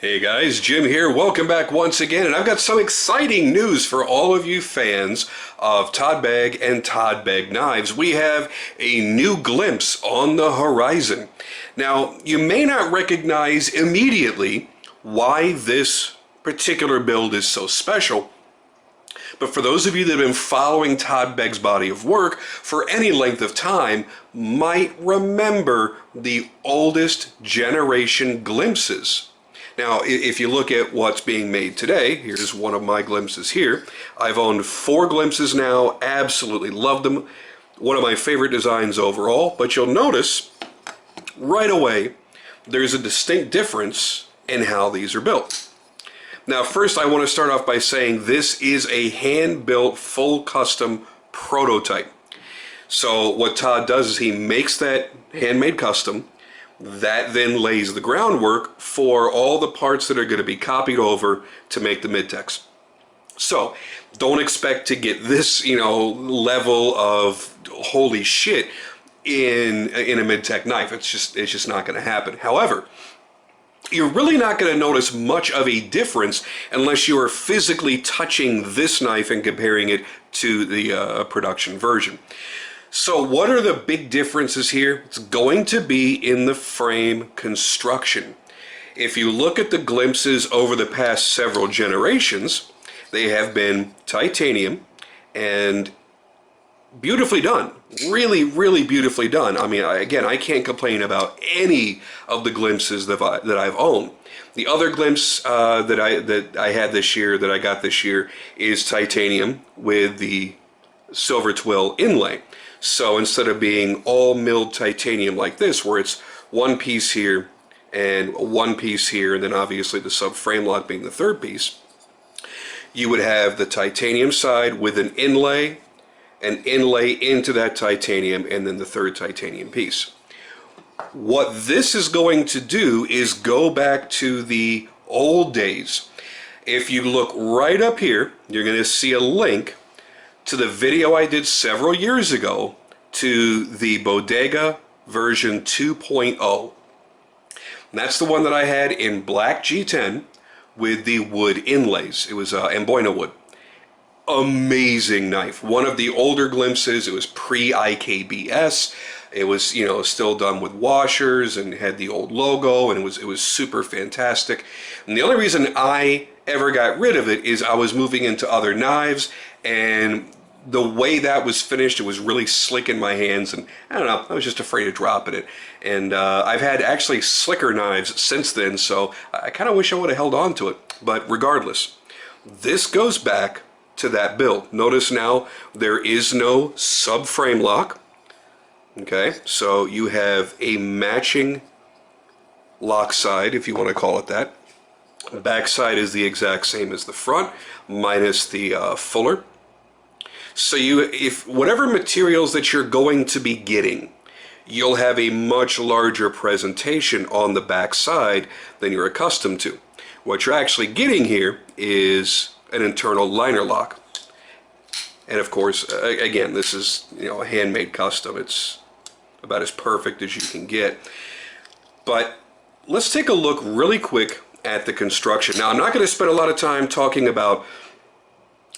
Hey guys, Jim here. Welcome back once again, and I've got some exciting news for all of you fans of Todd Begg and Todd Begg knives. We have a new glimpse on the horizon. Now, you may not recognize immediately why this particular build is so special, but for those of you that have been following Todd Begg's body of work for any length of time, might remember the oldest generation glimpses. Now, if you look at what's being made today, here's one of my glimpses here. I've owned 4 glimpses now, absolutely love them. One of my favorite designs overall, but you'll notice right away there's a distinct difference in how these are built. Now, first I want to start off by saying this is a hand-built, full custom prototype. So what Todd does is he makes that handmade custom. That then lays the groundwork for all the parts that are going to be copied over to make the mid-techs. So don't expect to get this, level of holy shit in a mid-tech knife. It's just not going to happen. However, you're really not going to notice much of a difference unless you are physically touching this knife and comparing it to the production version. So what are the big differences here? It's going to be in the frame construction. If you look at the glimpses over the past several generations, they have been titanium and beautifully done. Really, really beautifully done. I mean, again, I can't complain about any of the glimpses that I've owned. The other glimpse that I had this year, that I got this year, is titanium with the silver twill inlay. So instead of being all milled titanium like this, where it's one piece here and one piece here, and then obviously the subframe lock being the third piece, you would have the titanium side with an inlay into that titanium, and then the third titanium piece. What this is going to do is go back to the old days. If you look right up here, you're going to see a link to the video I did several years ago to the Bodega version 2.0. And that's the one that I had in black G10 with the wood inlays. It was Amboina wood. Amazing knife. One of the older glimpses. It was pre-IKBS. It was, still done with washers and had the old logo, and it was super fantastic. And the only reason I ever got rid of it is I was moving into other knives, and the way that was finished, it was really slick in my hands, and I don't know, I was just afraid of dropping it. And I've had actually slicker knives since then, so I kind of wish I would have held on to it. But regardless, this goes back to that build. Notice now there is no subframe lock. Okay, so you have a matching lock side, if you want to call it that. The back side is the exact same as the front, minus the fuller. So if whatever materials that you're going to be getting, you'll have a much larger presentation on the back side than you're accustomed to. What you're actually getting here is an internal liner lock. And of course, again, this is a handmade custom. It's about as perfect as you can get. But let's take a look really quick at the construction. Now, I'm not going to spend a lot of time talking about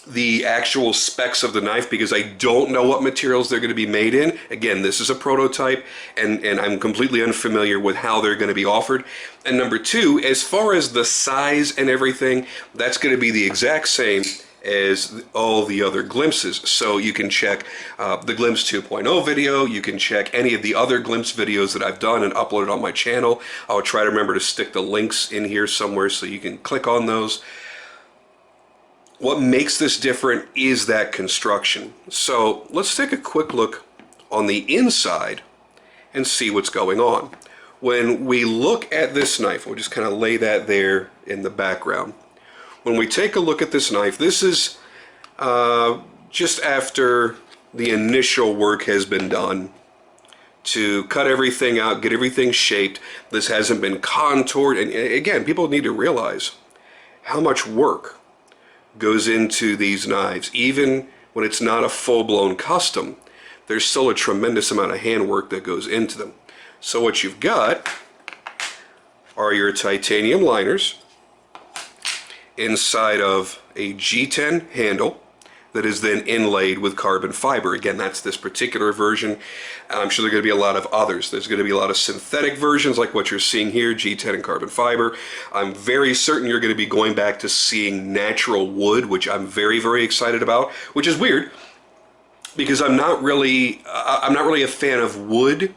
the actual specs of the knife because I don't know what materials they're going to be made in. Again, this is a prototype, and I'm completely unfamiliar with how they're going to be offered. And number two, as far as the size and everything, that's going to be the exact same as all the other glimpses. So you can check the Glimpse 2.0 video, you can check any of the other glimpse videos that I've done and uploaded on my channel. I'll try to remember to stick the links in here somewhere so you can click on those. What makes this different is that construction. So let's take a quick look on the inside and see what's going on. When we look at this knife, we'll just kind of lay that there in the background. When we take a look at this knife, this is just after the initial work has been done to cut everything out, get everything shaped. This hasn't been contoured, and again, people need to realize how much work goes into these knives. Even when it's not a full-blown custom, there's still a tremendous amount of handwork that goes into them. So what you've got are your titanium liners. inside of a G10 handle that is then inlaid with carbon fiber. Again, that's this particular version. I'm sure there are going to be a lot of others. There's going to be a lot of synthetic versions like what you're seeing here, G10 and carbon fiber. I'm very certain you're going to be going back to seeing natural wood, which I'm very, very excited about, which is weird because I'm not really a fan of wood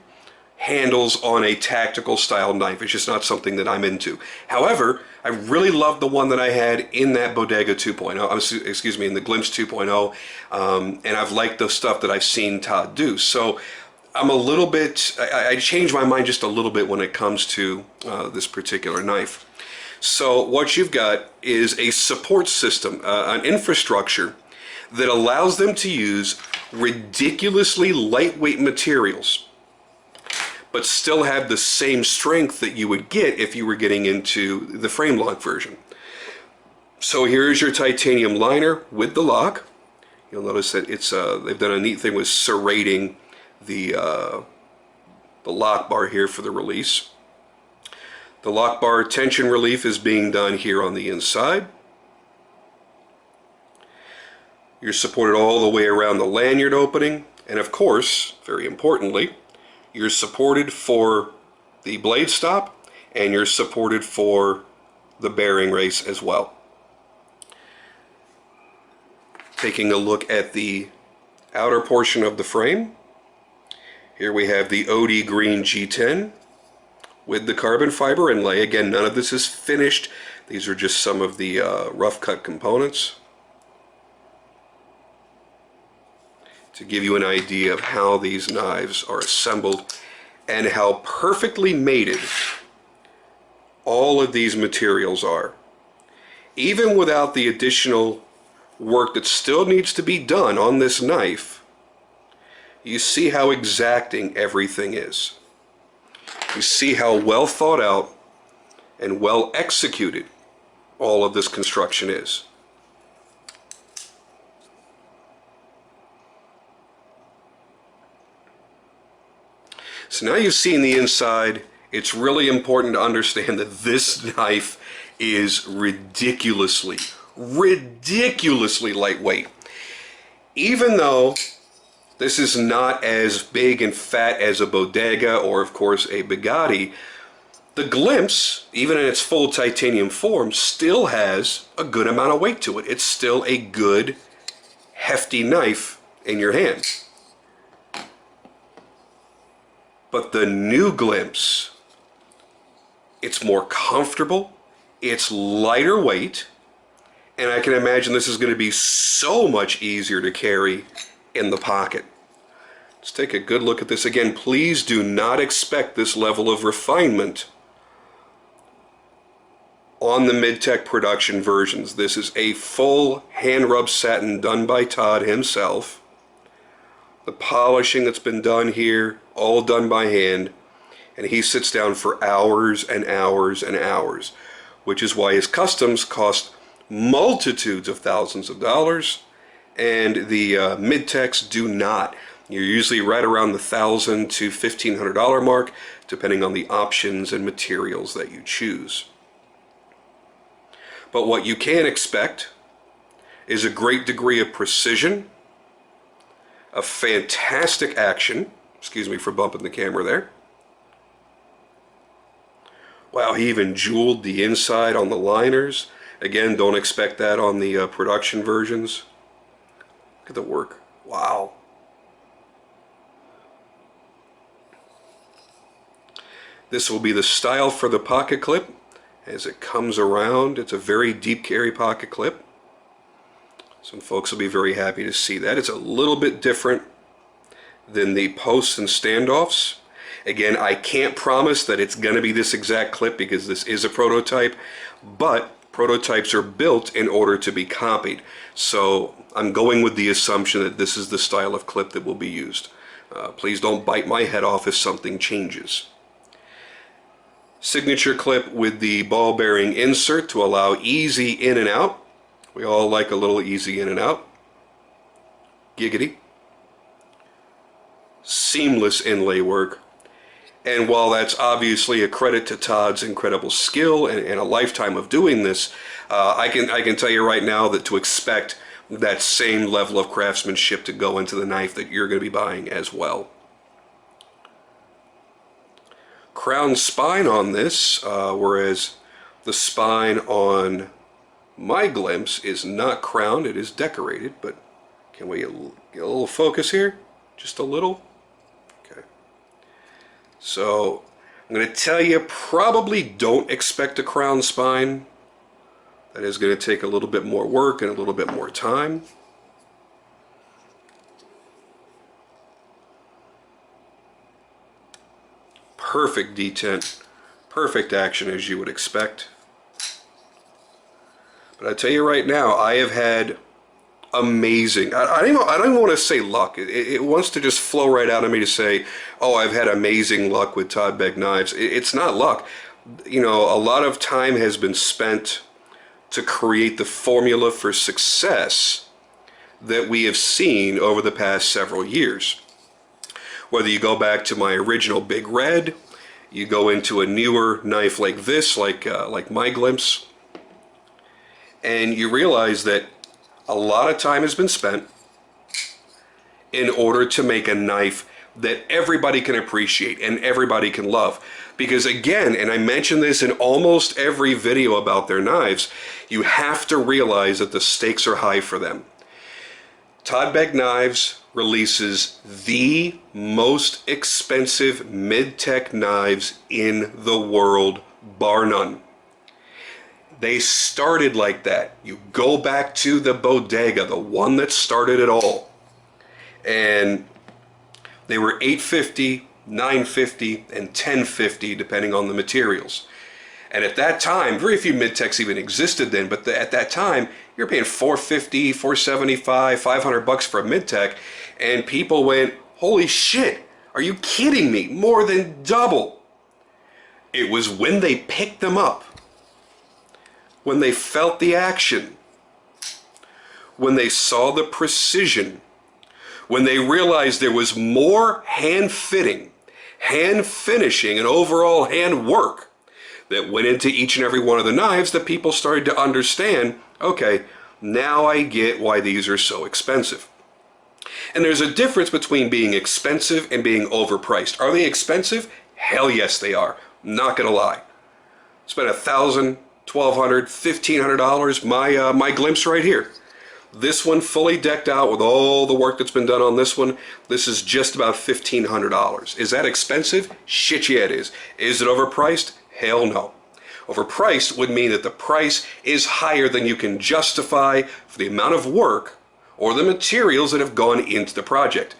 handles on a tactical style knife. It's just not something that I'm into. However, I really loved the one that I had in that Bodega 2.0, excuse me, in the Glimpse 2.0, and I've liked the stuff that I've seen Todd do. So I'm a little bit, I changed my mind just a little bit when it comes to this particular knife. So what you've got is a support system, an infrastructure that allows them to use ridiculously lightweight materials, but still have the same strength that you would get if you were getting into the frame lock version. So here's your titanium liner with the lock. You'll notice that it's they've done a neat thing with serrating the lock bar here for the release. The lock bar tension relief is being done here on the inside. You're supported all the way around the lanyard opening, and of course, very importantly, you're supported for the blade stop, and you're supported for the bearing race as well. Taking a look at the outer portion of the frame, here we have the OD Green G10 with the carbon fiber inlay. Again, none of this is finished. These are just some of the rough cut components to give you an idea of how these knives are assembled and how perfectly mated all of these materials are. Even without the additional work that still needs to be done on this knife, you see how exacting everything is. You see how well thought out and well executed all of this construction is. So now you've seen the inside. It's really important to understand that this knife is ridiculously lightweight. Even though this is not as big and fat as a Bodega or, of course, a Bugatti, the Glimpse, even in its full titanium form, still has a good amount of weight to it. It's still a good, hefty knife in your hand. But the new Glimpse, it's more comfortable, it's lighter weight, and I can imagine this is going to be so much easier to carry in the pocket. Let's take a good look at this again. Please do not expect this level of refinement on the mid-tech production versions. This is a full hand-rub satin done by Todd himself. The polishing that's been done here, all done by hand, and he sits down for hours and hours and hours, which is why his customs cost multitudes of thousands of dollars, and the mid-techs do not. You're usually right around the $1,000 to $1,500 mark, depending on the options and materials that you choose. But what you can expect is a great degree of precision, a fantastic action. Excuse me for bumping the camera there. Wow, he even jeweled the inside on the liners. Again, don't expect that on the production versions. Look at the work. Wow. This will be the style for the pocket clip as it comes around. It's a very deep carry pocket clip. Some folks will be very happy to see that. It's a little bit different than the posts and standoffs. Again, I can't promise that it's going to be this exact clip because this is a prototype, but prototypes are built in order to be copied. So I'm going with the assumption that this is the style of clip that will be used. Please don't bite my head off if something changes. Signature clip with the ball bearing insert to allow easy in and out. We all like a little easy in and out. Giggity. Seamless inlay work. And while that's obviously a credit to Todd's incredible skill and a lifetime of doing this, I can tell you right now that to expect that same level of craftsmanship to go into the knife that you're going to be buying as well. Crown spine on this, whereas the spine on my glimpse is not crowned, it is decorated, but can we get a little focus here? Just a little? Okay. So, I'm going to tell you, probably don't expect a crown spine. That is going to take a little bit more work and a little bit more time. Perfect detent, perfect action as you would expect. But I tell you right now, I have had amazing, I don't even want to say luck. It wants to just flow right out of me to say, oh, I've had amazing luck with Todd Begg knives. It's not luck. You know, a lot of time has been spent to create the formula for success that we have seen over the past several years. Whether you go back to my original Big Red, you go into a newer knife like this, like my glimpse, and you realize that a lot of time has been spent in order to make a knife that everybody can appreciate and everybody can love. Because again, and I mention this in almost every video about their knives, you have to realize that the stakes are high for them. Todd Begg Knives releases the most expensive mid-tech knives in the world, bar none. They started like that. You go back to the Bodega, the one that started it all, and they were $850, $950, and $1050 depending on the materials. And at that time, very few mid-techs even existed then, but at that time, you're paying $450, $475, $500 for a mid-tech, and people went, holy shit, are you kidding me? More than double. It was when they picked them up, when they felt the action, when they saw the precision, when they realized there was more hand fitting, hand finishing, and overall hand work that went into each and every one of the knives, that people started to understand, okay, now I get why these are so expensive. And there's a difference between being expensive and being overpriced. Are they expensive? Hell yes they are. Not gonna lie. Spent $1,000, $1,200, $1,500. My glimpse right here. This one fully decked out with all the work that's been done on this one. This is just about $1,500. Is that expensive? Shit, yeah, it is. Is it overpriced? Hell no. Overpriced would mean that the price is higher than you can justify for the amount of work or the materials that have gone into the project.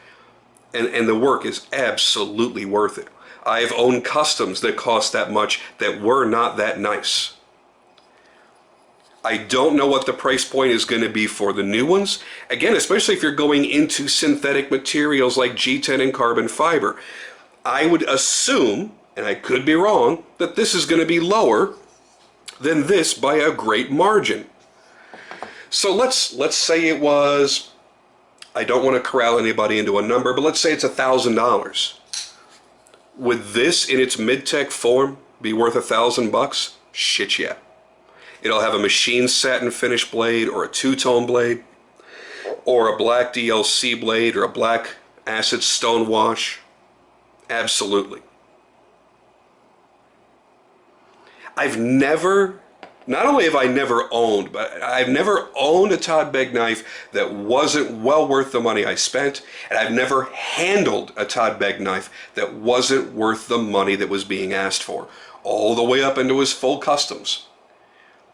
And the work is absolutely worth it. I've owned customs that cost that much that were not that nice. I don't know what the price point is going to be for the new ones. Again, especially if you're going into synthetic materials like G10 and carbon fiber. I would assume, and I could be wrong, that this is going to be lower than this by a great margin. So let's say it was, I don't want to corral anybody into a number, but let's say it's $1,000. Would this in its mid-tech form be worth $1,000? Shit, yeah. It'll have a machine satin finish blade or a two-tone blade or a black DLC blade or a black acid stone wash. Absolutely. I've never, not only have I never owned, but I've never owned a Todd Begg knife that wasn't well worth the money I spent, and I've never handled a Todd Begg knife that wasn't worth the money that was being asked for, all the way up into his full customs.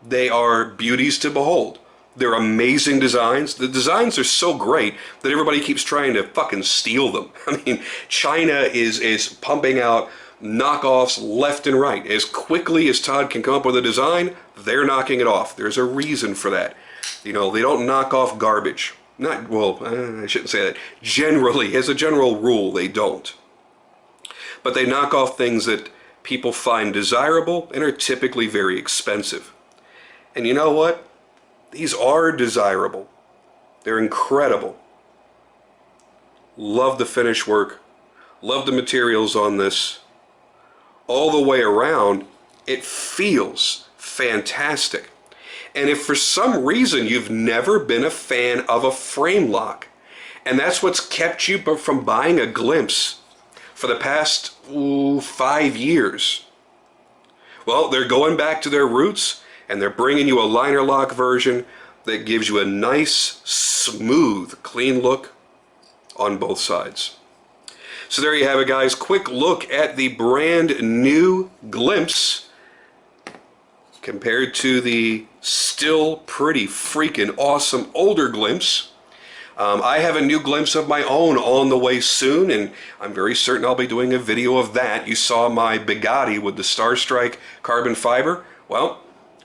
They are beauties to behold. They're amazing designs. The designs are so great that everybody keeps trying to fucking steal them. I mean, China is pumping out knockoffs left and right. As quickly as Todd can come up with a design, they're knocking it off. There's a reason for that. You know, they don't knock off garbage. Not, well, I shouldn't say that. Generally, as a general rule, they don't. But they knock off things that people find desirable and are typically very expensive. And you know what? These are desirable. They're incredible. Love the finish work. Love the materials on this. all the way around, it feels fantastic. And if for some reason you've never been a fan of a frame lock, and that's what's kept you from buying a Glimpse for the past 5 years, well, they're going back to their roots, and they're bringing you a liner lock version that gives you a nice, smooth, clean look on both sides. So there you have it, guys. Quick look at the brand new Glimpse compared to the still pretty freaking awesome older Glimpse. I have a new Glimpse of my own on the way soon, and I'm very certain I'll be doing a video of that. You saw my Bugatti with the Star Strike carbon fiber. Well,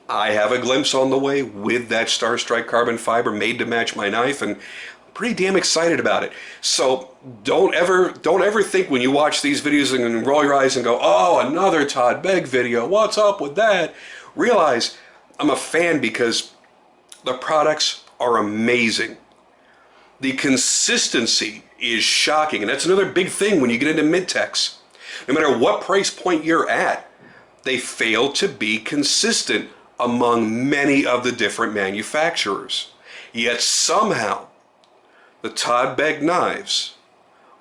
I have a Glimpse on the way with that Star Strike carbon fiber made to match my knife, and I'm pretty damn excited about it. So don't ever think when you watch these videos and roll your eyes and go, oh, another Todd Begg video, what's up with that? Realize I'm a fan because the products are amazing. The consistency is shocking, and that's another big thing when you get into mid-techs. No matter what price point you're at, they fail to be consistent among many of the different manufacturers. Yet somehow, the Todd Begg knives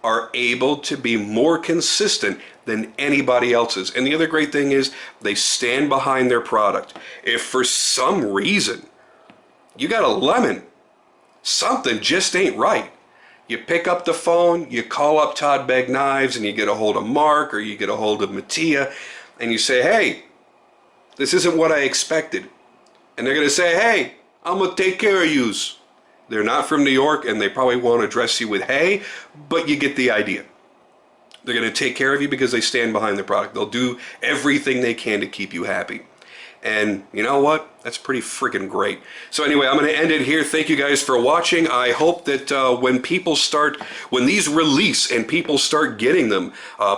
are able to be more consistent than anybody else's. And the other great thing is they stand behind their product. If for some reason you got a lemon, something just ain't right, you pick up the phone, you call up Todd Begg Knives, and you get a hold of Mark or you get a hold of Mattia, and you say, hey, this isn't what I expected. And they're going to say, hey, I'm going to take care of yous. They're not from New York, and they probably won't address you with hey, but you get the idea. They're going to take care of you because they stand behind the product. They'll do everything they can to keep you happy. And you know what? That's pretty freaking great. So anyway, I'm going to end it here. Thank you guys for watching. I hope that when these release and people start getting them,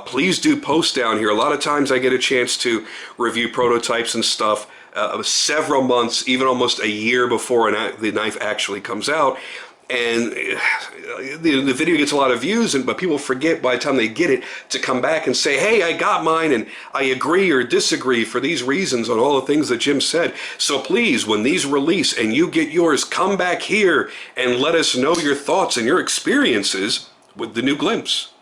please do post down here. A lot of times I get a chance to review prototypes and stuff several months, even almost a year before the knife actually comes out. And the video gets a lot of views, but people forget by the time they get it to come back and say, hey, I got mine, and I agree or disagree for these reasons on all the things that Jim said. So please, when these release and you get yours, come back here and let us know your thoughts and your experiences with the new Glimpse.